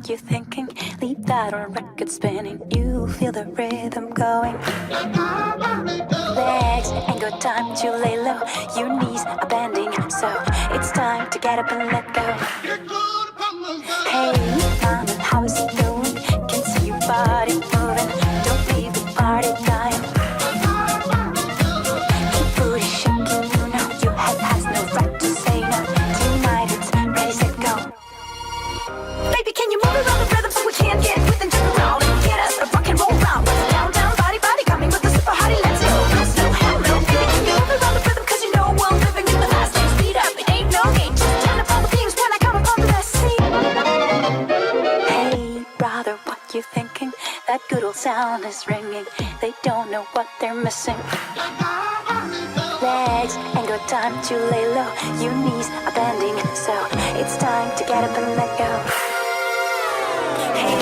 what you're thinking. Leave that on record spinning. You feel the rhythm going. Legs ain't got time to lay low. Your knees are bending, so it's time to get up and let go. Hey, mama, how is it going? Can see your body moving. Don't leave the party dying. Keep booty shaking, you know your head has no right to say no. Tonight it's ready, set, go. Baby, can you move around the rhythm so we can get with and jump around and get us a rock and roll round? Down, down, body, body, coming with the super hottie, let's go. No slow, hell no, baby, can you move around the rhythm? Cause you know we're living in the last name. Speed up, it ain't no game. Just turn up all the things when I come upon the scene. Hey, brother, what you thinking? That good old sound is ringing. They don't know what they're missing. Legs ain't got time to lay low. Your knees are bending, so it's time to get up and let go. Hey,